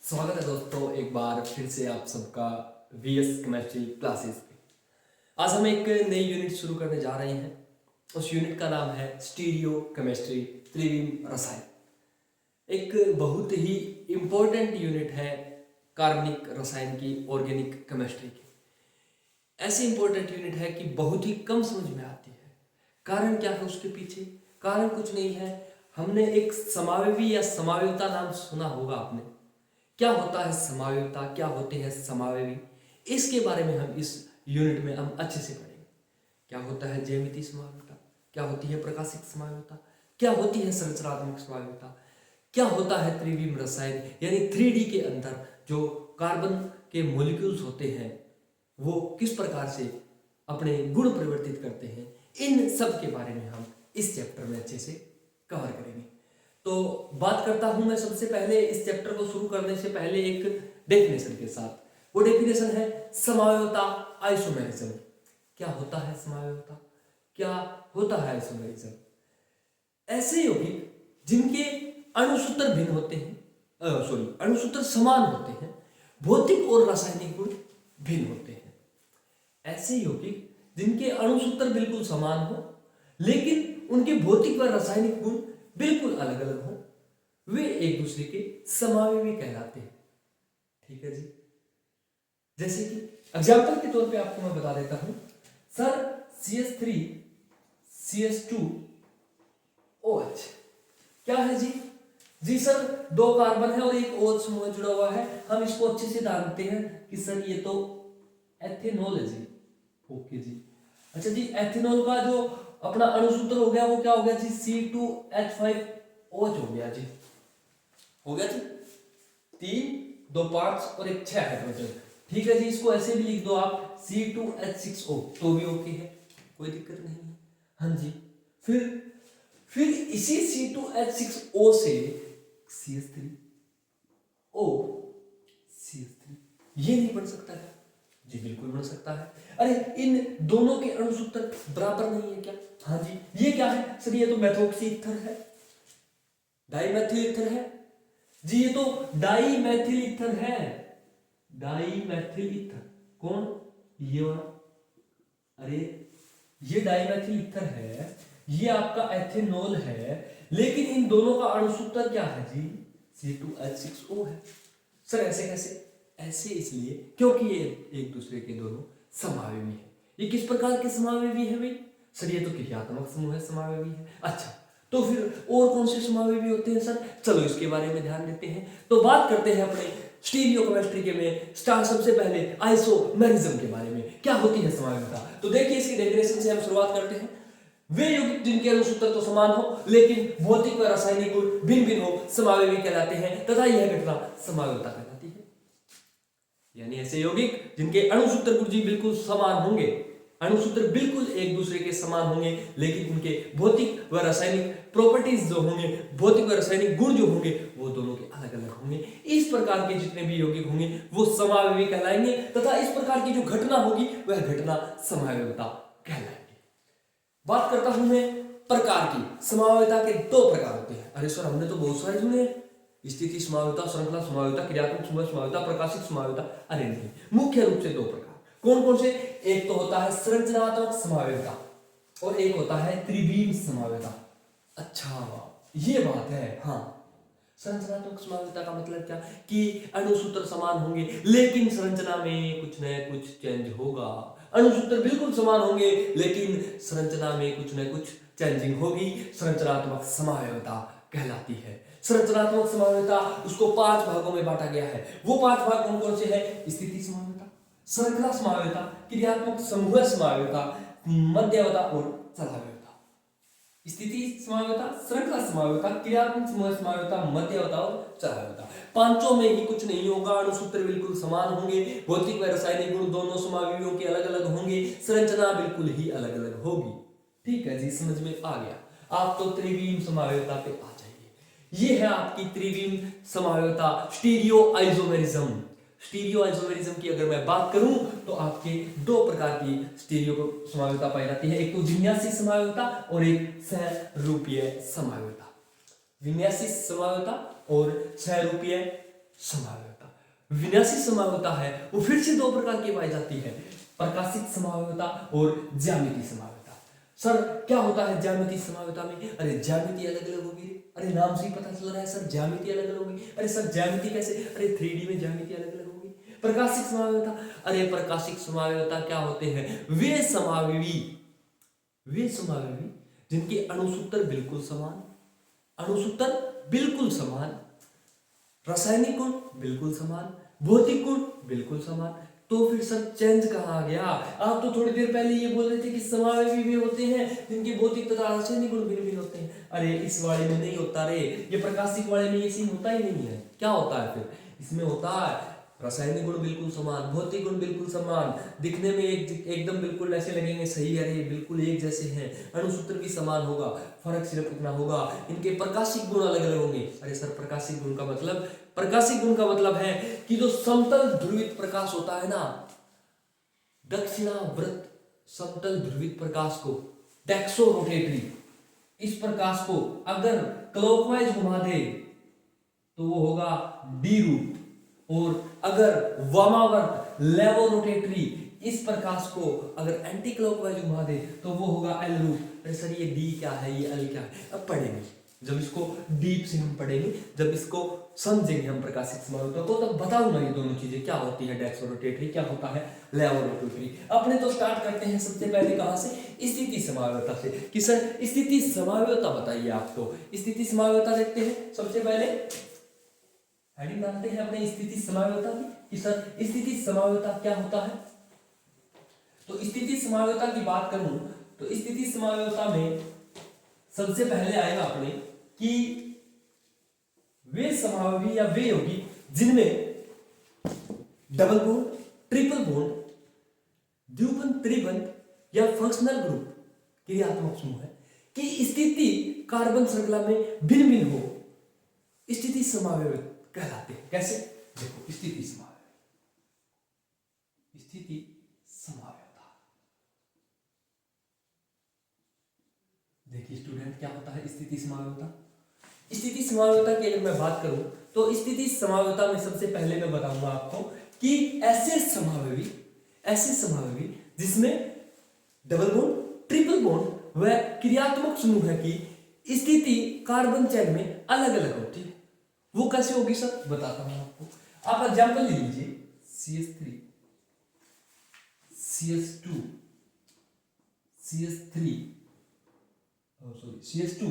स्वागत है दोस्तों एक बार फिर से आप सबका वीएस केमिस्ट्री क्लासेस पे। आज हम एक नई यूनिट शुरू करने जा रहे हैं। उस यूनिट का नाम है स्टीरियो केमिस्ट्री, त्रिविम रसायन। एक बहुत ही इम्पोर्टेंट यूनिट है कार्बनिक रसायन की, ऑर्गेनिक केमिस्ट्री की। ऐसी इम्पोर्टेंट यूनिट है कि बहुत ही कम समझ में आती है। कारण क्या है उसके पीछे? कारण कुछ नहीं है, हमने एक समावयवी या समावयवता नाम सुना होगा आपने। क्या होता है समावयवता, क्या होते हैं समावयवी, इसके बारे में हम इस यूनिट में हम अच्छे से पढ़ेंगे। क्या होता है ज्यामितीय समावयवता, क्या होती है प्रकाशिक समावयवता, क्या होती है संरचनात्मक समावयवता, क्या होता है त्रिविम रसायन यानी 3D के अंदर जो कार्बन के मॉलिक्यूल्स होते हैं वो किस प्रकार से अपने गुण परिवर्तित करते हैं। इन सब के बारे में हम इस चैप्टर में अच्छे से कवर करेंगे। तो बात करता हूं मैं सबसे पहले इस चैप्टर को शुरू करने से पहले एक डेफिनेशन के साथ। वो डेफिनेशन है समावयवता, आइसोमेरिज्म। क्या होता है समावयवता, क्या होता है आइसोमेरिज्म? ऐसे यौगिक जिनके अणुसूत्र भिन्न होते हैं, अणुसूत्र समान होते हैं, भौतिक और रासायनिक गुण भिन्न होते हैं। ऐसे यौगिक जिनके अणुसूत्र बिल्कुल समान हो लेकिन उनके भौतिक व रासायनिक गुण बिल्कुल अलग अलग हो, वे एक दूसरे के समावयवी कहलाते हैं। ठीक है जी। जैसे कि एग्जाम्पल के तौर पे आपको मैं बता देता हूं, सर CH3 CH2OH क्या है जी? जी सर, दो कार्बन है और एक OH समूह जुड़ा हुआ है। हम इसको अच्छे से जानते हैं कि सर ये तो एथेनॉल है जी। ओके जी। अच्छा जी, एथेनॉल का जो अपना अणुसूत्र हो गया वो क्या हो गया जी? C2H5OH हो गया जी। हो गया जी। 3 2 5 और एक 6 हाइड्रोजन। ठीक है जी, इसको ऐसे भी लिख दो आप C2H6O तो भी ओके है, कोई दिक्कत नहीं है। हाँ जी। फिर इसी C2H6O से CH3O CH3 ये नहीं बन सकता है जी? बिल्कुल बन सकता है। अरे इन दोनों के अणुसूत्र बराबर नहीं है क्या? हाँ जी। ये क्या है सर? ये तो मेथोक्सी ईथर है, डाइमेथिल ईथर है जी। ये तो डाइमेथिल ईथर है, डाइमेथिल ईथर। कौन? ये वाला। अरे ये डाइमेथिल ईथर है, ये आपका एथेनॉल है, लेकिन इन दोनों का अणुसूत्र क्या है जी? C2H6O है। सर ऐसे कैसे? ऐसे इसलिए क्योंकि ये एक दूसरे के दोनों समावयवी है। ये किस प्रकार के समावयवी है भाई? सर ये तो क्रियात्मक समूह है, समावयवी है। अच्छा, तो फिर और कौन से समावयवी होते हैं सर? चलो इसके बारे में ध्यान देते हैं। तो बात करते हैं अपने स्टीरियो केमिस्ट्री के में स्टार्ट सबसे पहले आइसोमेरिज्म के बारे में। क्या होती है समावयवता? तो देखिए इसकी डेफिनेशन से हम शुरुआत करते हैं। वे यौगिक जिनके अणुसूत्र तो समान हो लेकिन भौतिक व रासायनिक गुण भिन्न भिन्न हो, समावयवी कहलाते हैं तथा यह घटना समावयवता कहलाती है। यानी ऐसे यौगिक जिनके अणुसूत्र गुण जी बिल्कुल समान होंगे, अणुसूत्र बिल्कुल एक दूसरे के समान होंगे, लेकिन उनके भौतिक व रासायनिक प्रॉपर्टीज जो होंगे, भौतिक व रासायनिक गुण जो होंगे वो दोनों के अलग अलग होंगे। इस प्रकार के जितने भी यौगिक होंगे वो समावयवी कहलाएंगे तथा इस प्रकार की जो घटना होगी वह घटना समावयवता कहलाएगी। बात करता हूं मैं प्रकार की। समावयवता के 2 प्रकार होते हैं। अरे सर हमने तो बहुत सारे सुने हैं, स्थिति समावयवता, श्रृंखला समावयवता, क्रियात्मक समावयता, प्रकाशिक समावयता। अरे नहीं, मुख्य रूप से 2 प्रकार। कौन कौन से? एक तो होता है संरचनात्मक समावयवता और एक होता है त्रिविम समावयवता। अच्छा ये बात है। हाँ, संरचनात्मक समावयवता का मतलब क्या कि अणुसूत्र समान होंगे लेकिन संरचना में कुछ न कुछ चेंज होगा। अणुसूत्र बिल्कुल समान होंगे लेकिन संरचना में कुछ न कुछ चेंजिंग होगी, संरचनात्मक समावयवता कहलाती है। संरचनात्मक समावयवता उसको 5 भागों में बांटा गया है। वो 5 भाग कौन कौन से हैं? स्थिति समावयवता, श्रृंखला समावयवता, क्रियात्मक समूह समावयवता, मध्यवता और चलावयवता। स्थिति समावयवता, श्रृंखला समावयवता, क्रियात्मक समूह समावयवता, मध्यवता और चलावयवता। पांचों में ही कुछ नहीं होगा, अणुसूत्र बिल्कुल समान होंगे, भौतिक व रासायनिक गुण दोनों समावयवियों के अलग अलग होंगे, संरचना बिल्कुल ही अलग अलग होगी। ठीक है जी, समझ में आ गया। आप तो त्रिविम समावयवता पे आ जाइए। ये है आपकी त्रिविम समावयवता, स्टीरियो आइसोमेरिज्म। स्टीरियो आइसोमेरिज्म की अगर मैं बात करूं तो आपके 2 प्रकार की स्टीरियो समावयवता पाई जाती है। एक तो विन्यासिक समावयवता और एक सहरूपीय समावयवता। विन्यासिक समावयवता और सहरूपीय समावयवता। विनाशी समावयवता है वो फिर से दो प्रकार की पाई जाती है, प्रकाशिक समावयवता और ज्यामितीय समावयवता। सर क्या होता है ज्यामितीय समावयवता में? अरे ज्यामिति अलग अलग होगी, अरे नाम से ही पता चल रहा है सर ज्यामिति अलग अलग होगी। अरे सर ज्यामिति कैसे? अरे 3D में ज्यामिति अलग अलग होगी। प्रकाशिक समावयवता, अरे प्रकाशिक समावयवता क्या होते हैं? वे समावयवी जिनके अणुसूत्र बिल्कुल समान, अणुसूत्र बिल्कुल समान, रासायनिक गुण बिल्कुल समान, भौतिक गुण बिल्कुल समान। तो फिर सर चेंज कहाँ आ गया? आप तो थोड़ी देर पहले ये बोल रहे थे कि समावयवी भी होते हैं जिनके भौतिक तथा रासायनिक गुण भिन्न भिन्न होते हैं। अरे इस वाले में नहीं होता रे, ये प्रकाशिक वाले में ये सीन होता ही नहीं है। क्या होता है फिर? इसमें होता है रासायनिक गुण बिल्कुल समान, भौतिक गुण बिल्कुल समान, दिखने में एकदम बिल्कुल ऐसे लगेंगे सही, अरे बिल्कुल एक जैसे हैं, अणुसूत्र भी समान होगा, फर्क सिर्फ इतना होगा इनके प्रकाशिक गुण अलग अलग होंगे। अरे सर प्रकाशिक गुण का मतलब है कि जो समतल ध्रुवित प्रकाश होता है ना, दक्षिणावर्त समतल ध्रुवित प्रकाश को, डेक्सो रोटेटरी, इस प्रकाश को अगर क्लॉकवाइज घुमा दे तो वो होगा डी रूट, और अगर वामावर्त लेवो रोटेटरी इस प्रकाश को अगर एंटी क्लॉकवाइज घुमा दे तो वो होगा एल रूट। अरे सर ये डी क्या है, ये एल क्या है? अब पढ़ेंगे, जब इसको डीप से हम पढ़ेंगे, जब इसको समझेंगे हम प्रकाशिक समावयवता को, तब बताऊंगा ये दोनों चीजें क्या होती है, डेक्सो रोटेटरी क्या होता है, लेवो रोटेटरी। अपने तो स्टार्ट करते हैं सबसे पहले कहां से? स्थिति समावयवता से। कि सर स्थिति समावयवता बताइए आप। तो स्थिति समावयवता देखते हैं सबसे पहले, हेडिंग डालते हैं अपने स्थिति समावयवता की कि सर स्थिति समावयवता क्या होता है। तो स्थिति समावयवता की बात करूं तो स्थिति समावयवता में सबसे पहले आएगा अपने कि वे समावयवी या वे यौगिक जिनमें डबल बॉन्ड, ट्रिपल बॉन्ड, द्विबंध, त्रिबंध या फंक्शनल ग्रुप क्रियात्मक समूह है कि स्थिति कार्बन श्रृंखला में भिन्न भिन्न हो, स्थिति समावयवी कहलाते हैं। कैसे? देखो स्थिति समावयवता, देखिए स्टूडेंट क्या होता है स्थिति समावयवता। स्थिति समावयवता की अगर मैं बात करूं तो स्थिति समावयवता में सबसे पहले मैं बताऊंगा आपको कि ऐसे समावयवी जिसमें डबल बॉन्ड, ट्रिपल बॉन्ड व क्रियात्मक समूह है की स्थिति कार्बन चेन में अलग अलग होती है। वो कैसे होगी सर? बताता हूं आपको। आप एग्जांपल ले लीजिए CH3, CH2, CH3, CH2,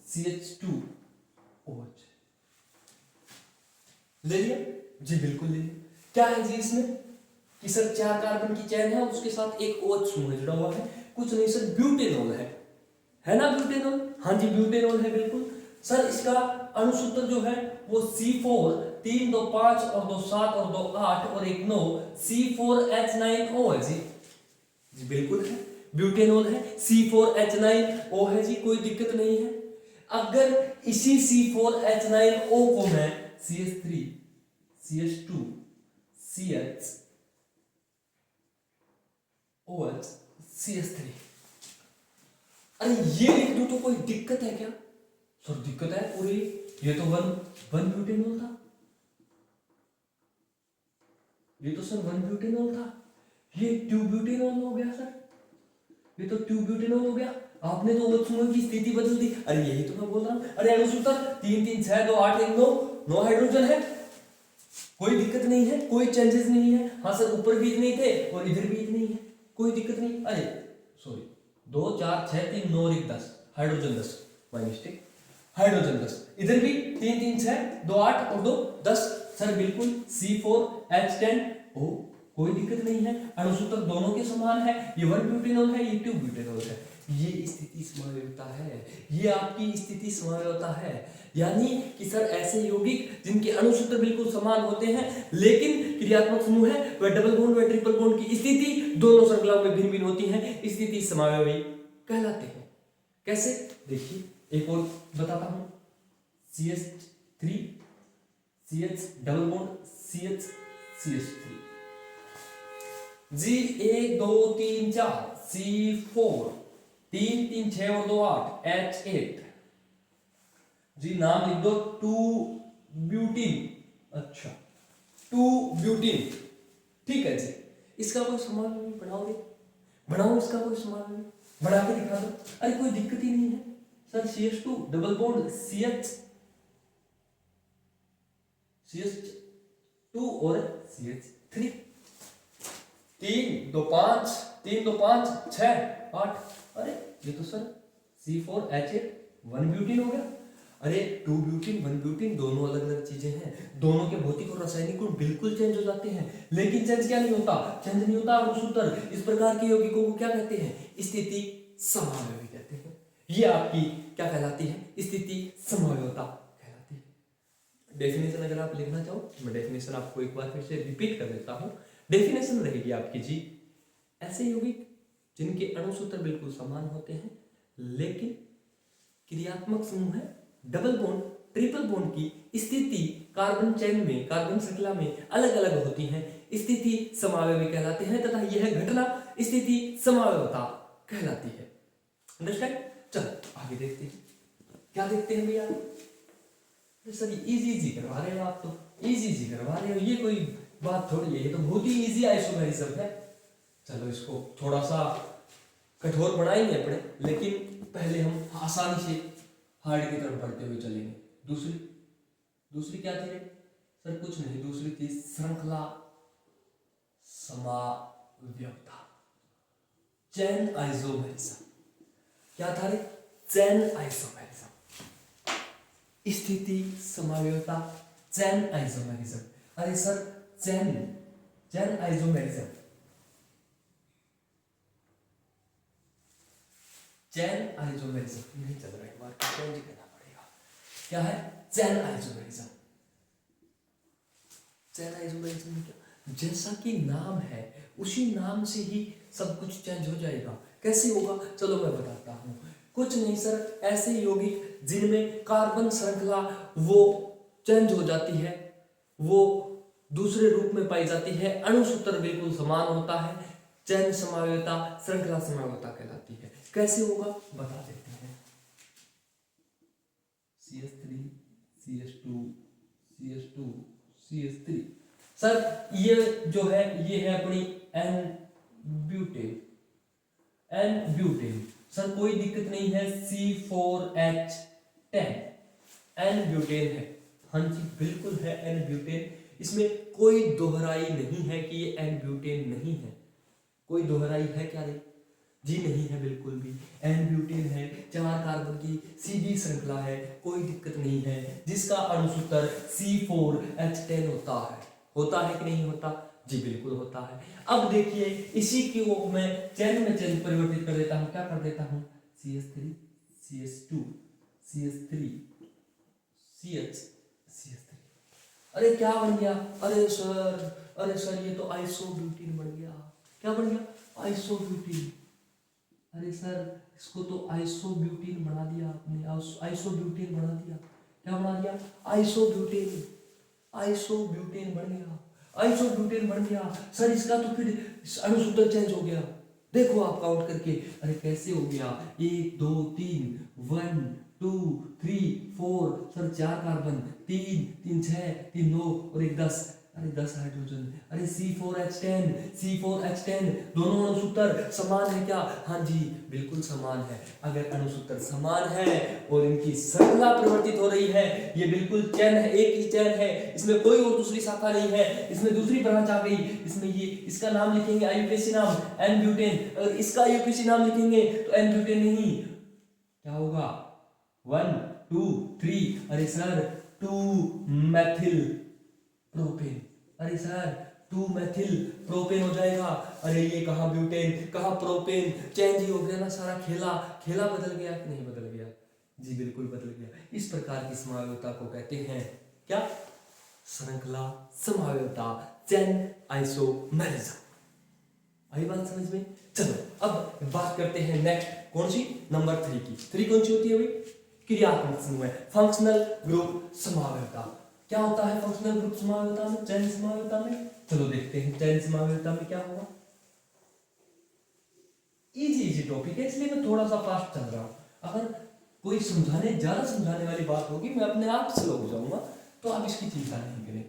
CH2, OH ले लिया जी, बिल्कुल ले लिया। क्या है जी इसमें कि सर 4 कार्बन की चेन है, उसके साथ एक OH समूह जुड़ा हुआ है, कुछ नहीं सर ब्यूटेनॉल है ना ब्यूटेनॉल? हाँ जी ब्यूटेनॉल है बिल्कुल। सर इसका अणुसूत्र जो है वो C4, 3 2 5 और 2 7 और 2 8 और 1 9, C4H9O है जी बिल्कुल है, ब्यूटेनॉल है, C4H9O है जी, कोई दिक्कत नहीं है। अगर इसी C4H9O को मैं CH3, CH2, CH, OH, CH3 अरे ये लिख दूं तो कोई दिक्कत है क्या? सर दिक्कत है पूरी, ये तो वन ब्यूटेनॉल था, ये तो सर 1 ब्यूटेनॉल था, ये 2 ब्यूटेनॉल हो गया सर, ये तो 2 ब्यूटेनॉल हो गया। आपने तो OH समूह की स्थिति बदल दी। अरे यही तो मैं बोल रहा हूं। अरे अणुसूत्र 3 3 6 2 8 1 9, 9 हाइड्रोजन है, कोई दिक्कत नहीं है, कोई चेंजेस नहीं है। हाँ सर ऊपर भी इतने थे और इधर भी इतने ही है, कोई दिक्कत नहीं। अरे सॉरी 2 4 6 3 9 और 1 10, हाइड्रोजन 10, माय मिस्टेक, हाइड्रोजन 10, इधर भी 3 3 6 2 8 और 2 10 सर बिल्कुल C4H10O, कोई दिक्कत नहीं है। अणुसूत्र दोनों के समान है, ये 1 ब्यूटेनॉल है, ये 2 ब्यूटेनॉल है। ये स्थिति समावयवता है, ये आपकी स्थिति समावयवता है। यानी कि सर ऐसे यौगिक जिनके अणुसूत्र बिल्कुल समान होते हैं लेकिन क्रियात्मक समूह है वह डबल बॉन्ड व ट्रिपल बॉन्ड की स्थिति दोनों श्रृंखलाओं में भिन्न भिन्न होती है, स्थिति समावयवी कहलाते हैं। कैसे? देखिए एक और बताता हूं, CH3, CH double bond CH, CH3 जी 1 2 3 4 C4, 3 3 6 और 2 8 H8 जी, नाम लिख दो 2 ब्यूटीन अच्छा, टू ब्यूटीन, ठीक है जी। इसका कोई समावेश बनाओगे? बनाओ इसका कोई समावेश, बना के दिखा दो। अरे कोई दिक्कत ही नहीं है sir. CH2 double bond CH2 और CH3, 3 2 5 6 8। अरे ये तो सर C4H8 1 ब्यूटीन हो गया। अरे 2 ब्यूटीन 1 ब्यूटीन दोनों अलग अलग चीजें हैं, दोनों के भौतिक और रासायनिक गुण बिल्कुल चेंज हो जाते हैं, लेकिन चेंज क्या नहीं होता? चेंज नहीं होता अणुसूत्र। इस प्रकार के यौगिकों को क्या कहते हैं? स्थिति समावयवी कहते हैं। ये आपकी क्या कहलाती है? स्थिति समावयवता कहलाती है। डेफिनेशन अगर आप लिखना चाहो, मैं डेफिनेशन आपको एक बार फिर से रिपीट कर देता हूं। डेफिनेशन रहेगी आपकी जी, ऐसे यौगिक जिनके अणुसूत्र बिल्कुल समान होते हैं, लेकिन क्रियात्मक समूह है डबल बॉन्ड ट्रिपल बॉन्ड की स्थिति कार्बन चेन में, कार्बन श्रृंखला में अलग अलग होती हैं, स्थिति समावयवी कहलाते हैं, तथा यह घटना स्थिति समावयवता कहलाती है। अंडरस्टैंड? चलो आगे देखते हैं, क्या देखते हैं भैया? सर इजी करवा रहे हो आप, तो इजी करवा रहे हो, ये कोई बात थोड़ी है, ये तो बहुत ही इजी आइसोमेरिज्म है। चलो इसको थोड़ा सा कठोर बनाएंगे अपने, लेकिन पहले हम आसानी से हार्ड की तरफ बढ़ते हुए चलेंगे। दूसरी क्या थी रे सर? कुछ नहीं, दूसरी थी श्रृंखला समावयवता, चेन आइसोमेरिज्म। क्या था रे? चेन आइसोमेरिज्म, स्थिति समावयवता, चेन आइसोमेरिज्म। अरे sir chain isomerism, chain isomerism नहीं चल रहा है, मार्केट चेंज करना पड़ेगा। क्या है? Chain isomerism. चेन आइसोमेरिज्म में क्या, जैसा कि नाम है उसी नाम से ही सब कुछ चेंज हो जाएगा। कैसे होगा? चलो मैं बताता हूँ। कुछ नहीं सर, ऐसे यौगिक जिनमें कार्बन श्रृंखला वो चेंज हो जाती है, वो दूसरे रूप में पाई जाती है, अणुसूत्र बिल्कुल समान होता है, चेन समावयवता, श्रृंखला समावयवता कहलाती है। कैसे होगा बता देते हैं। CH3 CH2 CH2 CH3। Sir ये जो है ये है अपनी N ब्यूटेन। सर कोई दिक्कत नहीं है, C4H10 N ब्यूटेन है। हाँ जी बिल्कुल है N ब्यूटेन, इसमें कोई दोहराई नहीं है कि ये N ब्यूटेन नहीं है। कोई दोहराई है क्या रे? जी नहीं है बिल्कुल भी। N ब्यूटेन है, 4 कार्बन की सीधी श्रृंखला है, कोई दिक्कत नहीं है, जिसका अणुसूत्र C4H10 होता है कि नहीं होता? जी बिल्कुल होता है। अब देखिए इसी को मैं चेन में परिवर्तित कर देता हूँ। क्या कर देता हूँ? CH3 CH2 CH3 CH3। अरे क्या बन गया? अरे सर ये तो आइसोब्यूटीन बन गया। क्या बन गया? आइसोब्यूटीन। अरे सर इसको तो आइसोब्यूटीन बना दिया आपने, आइसोब्यूटीन बना दिया। क्या बना दिया? आइसोब्यूटीन बन गया। सर इसका तो फिर अणुसूत्र चेंज हो गया। देखो आप काउंट करके, अरे कैसे हो गया? 1 2 3 1 2 3 4। सर 4 कार्बन, 3 3 6 3 9 और 1 10। अरे 10 हाइड्रोजन। अरे C4H10 दोनों अणुसूत्र समान है क्या? हाँ जी बिल्कुल समान है। अगर अणुसूत्र समान है और इनकी श्रृंखला परिवर्तित हो रही है, ये बिल्कुल चेन है, एक ही चेन है, इसमें कोई और दूसरी शाखा नहीं है, इसमें दूसरी ब्रांच आ गई, इसमें ये इसका नाम लिखेंगे IUPAC नाम N ब्यूटेन, अगर इसका IUPAC नाम लिखेंगे तो N ब्यूटेन नहीं, क्या होगा? 1 2 3। अरे सर 2 मेथिल प्रोपेन। अरे सर 2 मेथिल प्रोपेन हो जाएगा। अरे ये कहाँ ब्यूटेन कहाँ प्रोपेन, चेंज ही हो गया ना सारा। खेला बदल गया कि नहीं बदल गया? जी बिल्कुल बदल गया। इस प्रकार की समावयवता को कहते हैं क्या? श्रृंखला समावयवता, चेन आइसोमेरिज्म। आई बात समझ में? चलो अब बात करते हैं नेक्स्ट, कौन सी? नंबर 3 की। 3 कौन सी होती है भाई? क्रियात्मक समूह है, फंक्शनल ग्रुप समावयवता। क्या होता है फंक्शनल ग्रुप समावयवता में, चेन समावयवता में? चलो देखते हैं चेन समावयवता में क्या होगा। इजी टॉपिक है इसलिए मैं थोड़ा सा फास्ट चल रहा हूं। अगर कोई ज्यादा समझाने वाली बात होगी, मैं अपने आप स्लो हो जाऊंगा, तो आप इसकी चिंता नहीं करें।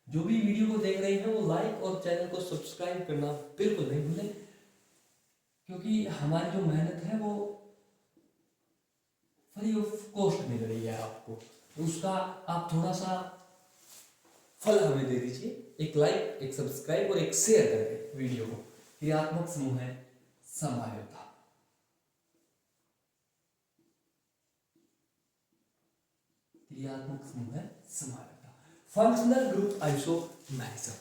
जो भी वीडियो को देख रहे हैं वो लाइक और चैनल को सब्सक्राइब करना बिल्कुल नहीं भूलें, क्योंकि हमारी जो मेहनत है वो फ्री ऑफ कॉस्ट मिल रही है आपको, तो उसका आप थोड़ा सा फल हमें दे दीजिए, एक लाइक, एक सब्सक्राइब और एक शेयर करके वीडियो को। क्रियात्मक समूह है समायोता। क्रियात्मक समूह है समायोता। Functional group isomerism.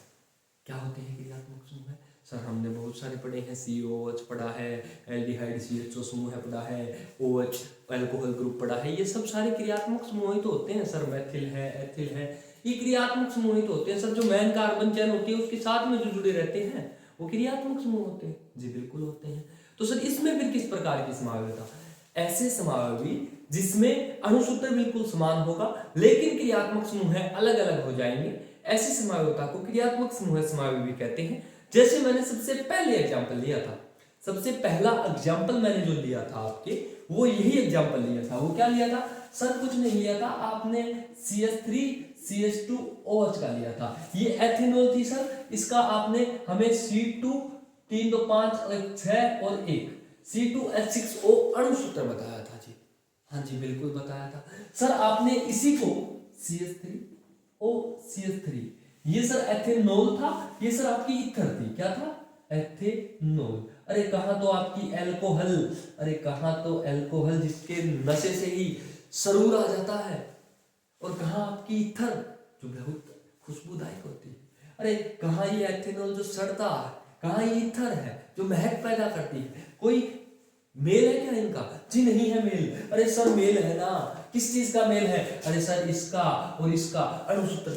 क्या होते हैं क्रियात्मक समूह? सर हमने बहुत सारे पढ़े हैं, COOH पढ़ा है, एल्डिहाइड CHO समूह है पढ़ा है, OH अल्कोहल ग्रुप पढ़ा है, ये सब सारे क्रियात्मक समूह ही तो होते हैं सर। मेथिल है, एथिल है, ये क्रियात्मक समूह ही तो होते हैं सर। जो मेन कार्बन चेन होती है उसके साथ में जो जुड़े रहते हैं वो क्रियात्मक समूह होते हैं। जी बिल्कुल होते हैं। तो सर इसमें फिर किस प्रकार की समायोता? ऐसे समायोगी जिसमें अणुसूत्र बिल्कुल समान होगा लेकिन क्रियात्मक समूह अलग अलग हो जाएंगे, ऐसी समायोता को क्रियात्मक समूह समायोगी कहते हैं। जैसे मैंने सबसे पहले एग्जांपल लिया था, सबसे पहला एग्जांपल मैंने जो लिया था आपके, वो यही एग्जांपल लिया था। वो क्या लिया था सर? कुछ नहीं लिया था आपने, CH3 CH2OH का लिया था। ये एथेनॉल थी सर, इसका आपने हमें C2 3 2 5 6 और 1 C2H6O अणुसूत्र बताया था जी। हाँ जी बिल्कुल बताया था सर। आपने इसी को CH3OCH3, ये सर एथेनॉल था, ये सर आपकी ईथर थी। क्या था? एथेनॉल। अरे कहाँ तो आपकी एल्कोहल, अरे कहाँ तो एल्कोहल जिसके नशे से ही सरूर आ जाता है, और कहाँ आपकी ईथर जो बहुत खुशबूदायक होती है। अरे कहाँ ये एथेनॉल जो सड़ता है, कहाँ ये ईथर है जो महक पैदा करती है। कोई मेल है क्या इनका? जी नहीं है मेल। अरे सर मेल है ना, किस चीज का मेल है? अरे सर इसका और इसका अणुसूत्र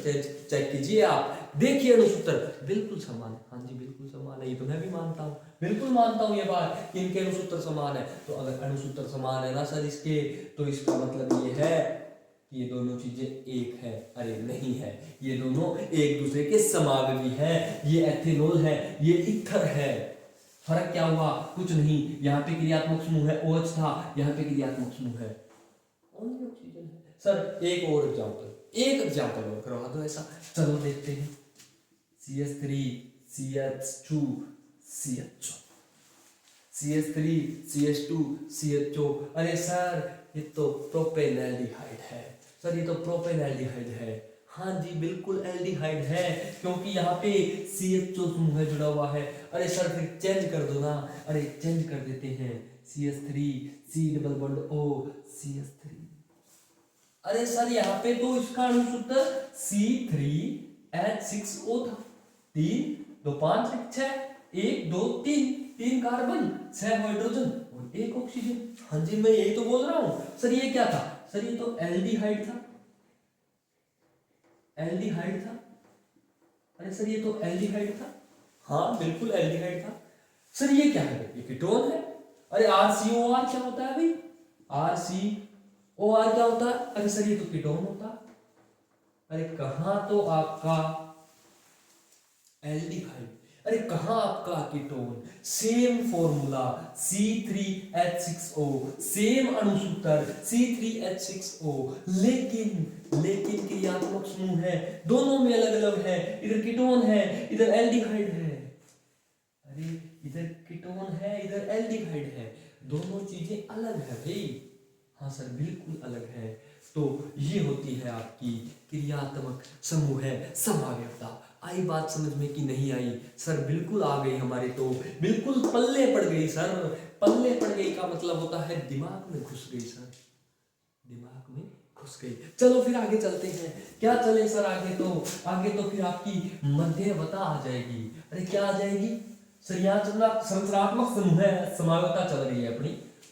चेक कीजिए आप, देखिए अणुसूत्र बिल्कुल समान है। हाँ जी बिल्कुल समान है, ये तो मैं भी मानता हूँ, बिल्कुल मानता हूँ ये बात कि इनके अणुसूत्र समान है। तो अगर अणुसूत्र समान है ना सर इसके, तो इसका मतलब ये है कि ये दोनों चीजें एक है। अरे नहीं है, ये दोनों एक दूसरे के समावेशी है। ये एथेनॉल है, ये ईथर है। फर्क क्या हुआ? कुछ नहीं। यहाँ पे क्रियात्मक समूह है OH था, यहाँ पे क्रियात्मक समूह है ओनली ऑक्सीजन है। सर एक और एग्जांपल और करवा दो ऐसा। चलो देखते हैं। CH3 CH2 CHO, CH3 CH2 CHO। अरे सर ये तो प्रोपेनएल्डिहाइड है सर, ये तो प्रोपेनएल्डिहाइड है। हाँ जी बिल्कुल एल्डिहाइड है, क्योंकि यहाँ पे CHO समूह जुड़ा हुआ है। अरे सर फिर चेंज कर दो ना। अरे चेंज कर देते हैं, CH3 C double bond O CH3। अरे सर यहाँ पे तो इसका अणुसूत्र C3H6O था। 3 2 5 6 1 2 3 3 कार्बन 6 हाइड्रोजन और 1 ऑक्सीजन। हाँ जी मैं यही तो बोल रहा हूँ सर। ये क्या था सर? ये तो एल्डिहाइड था, एल्डिहाइड था। अरे सर ये तो एल्डिहाइड था। हाँ बिल्कुल एल्डिहाइड था सर। ये क्या है? ये कीटोन है। अरे RCOR क्या होता है भाई? RCOR क्या होता है? अरे सर ये तो कीटोन होता है। अरे कहाँ तो आपका एल्डिहाइड, अरे कहाँ आपका ketone? Same formula C3H6O, same अणुसूत्र C3H6O, लेकिन क्रियात्मक समूह है, दोनों में अलग अलग है। इधर कीटोन है, इधर एल्डिहाइड है। अरे इधर कीटोन है, इधर एल्डिहाइड है, दोनों चीजें अलग है भाई। हाँ सर बिल्कुल अलग है। तो ये होती है आपकी क्रियात्मक समूह है समावेशता। आई बात समझ में कि नहीं आई? सर बिल्कुल आ गई हमारे, तो बिल्कुल पल्ले पड़ गई सर। पल्ले पड़ गई का मतलब होता है दिमाग में घुस गई सर, दिमाग में घुस गई। चलो फिर आगे चलते हैं। क्या चले सर आगे? तो फिर आपकी मध्यवता आ जाएगी। अरे क्या आ जाएगी सर? यहाँ चलना संरचनात्मक समूह है समावेशता चल रही है अपनी,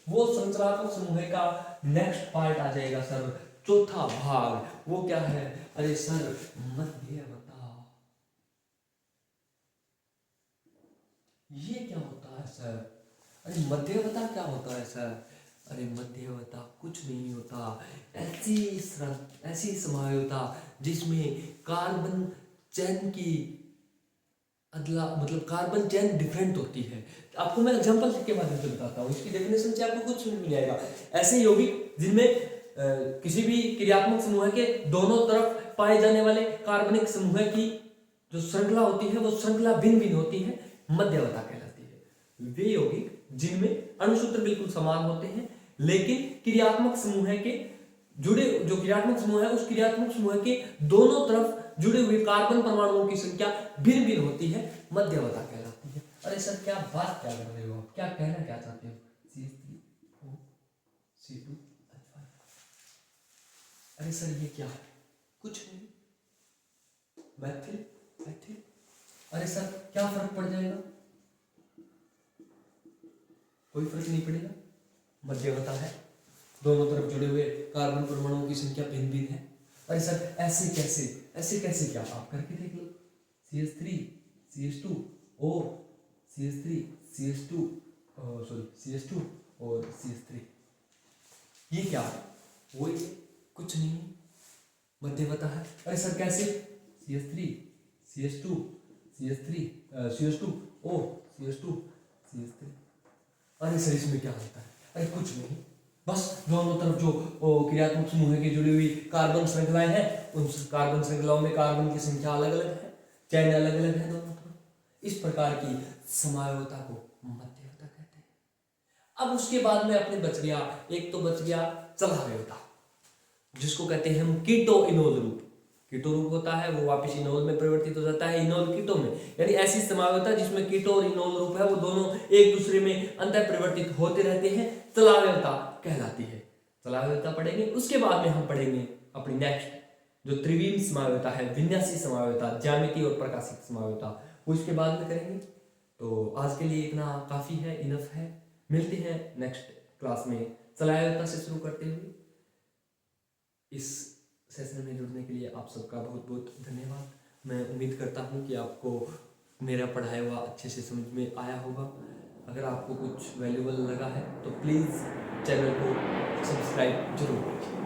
वो संरचनात्मक समूह का नेक्स्ट पार्ट आ जाएगा सर, चौथा भाग। वो क्या है? अरे सर मध्यवता। ये क्या होता है सर? अरे मध्यवता क्या होता है सर? अरे मध्यवता कुछ नहीं होता, ऐसी समायोता जिसमें कार्बन चेन की अदला मतलब कार्बन चेन डिफरेंट होती है। आपको मैं एग्जांपल के माध्यम से बताता हूँ, इसकी डेफिनेशन से आपको कुछ नहीं मिलेगा। ऐसे यौगिक जिनमें किसी भी क्रियात्मक समूह के दोनों तरफ पाए जाने वाले कार्बनिक समूह की जो श्रृंखला होती है वो श्रृंखला भिन्न भिन्न होती है, मध्यवता कहलाती है। वे यौगिक जिनमें अणुसूत्र बिल्कुल समान होते हैं लेकिन क्रियात्मक समूह के जुड़े, जो क्रियात्मक समूह है उस क्रियात्मक समूह के दोनों तरफ जुड़े हुए कार्बन परमाणुओं की संख्या भिन्न भिन्न होती है, मध्यवता कहलाती है। अरे सर क्या बात क्या कर रहे हो आप, क्या कहना क्या चाहते हो? CH3O C2H5। अरे सर ये क्या है? कुछ नहीं, मैथिल मैथिल। अरे सर क्या फर्क पड़ जाएगा? कोई फर्क नहीं पड़ेगा, मध्यवता है, दोनों तरफ जुड़े हुए कार्बन परमाणुओं की संख्या भिन्न भिन्न है। अरे सर ऐसे कैसे, ऐसे कैसे क्या? आप करके देख लो। CH3 CH2O CH3 CH2 CH2 और CH3, ये क्या है? वो ये कुछ नहीं, मध्यवता है। अरे सर कैसे? CH3 CH2 CH3 CH2O CH2 CH3। अरे सर इसमें क्या होता है? अरे कुछ नहीं, बस दोनों तरफ जो क्रियात्मक समूह के जुड़ी हुई कार्बन श्रृंखलाएं हैं, उन कार्बन श्रृंखलाओं में कार्बन की संख्या अलग अलग है, चैन अलग अलग है दोनों तरफ। इस प्रकार की समायोता को मध्यवता कहते हैं। अब उसके बाद में अपने बच गया, एक तो बच गया चलावयता, जिसको कहते हैं हम कीटो इनोल रूप। कीटो रूप होता है वो वापस इनोल में परिवर्तित हो जाता है, इनोल कीटो में, यानी ऐसी समायोता जिसमें कीटो और इनोल रूप है वो दोनों एक दूसरे में अंतर परिवर्तित होते रहते हैं, चलावयता कहलाती है। चलावयता पढ़ेंगे, उसके बाद में हम पढ़ेंगे अपनी नेक्स्ट जो त्रिविम समायोता है, विन्यासी समायोता, ज्यामिति और प्रकाशिक समायोता, वो इसके बाद में करेंगे। तो आज के लिए इतना काफी है, इनफ है। मिलते हैं नेक्स्ट क्लास में चलावयता से शुरू करते हुए। इस सेशन में जुड़ने के लिए आप सबका बहुत बहुत धन्यवाद। मैं उम्मीद करता हूँ कि आपको मेरा पढ़ाया हुआ अच्छे से समझ में आया होगा। अगर आपको कुछ वैल्यूबल लगा है तो प्लीज़ चैनल को सब्सक्राइब जरूर कीजिए।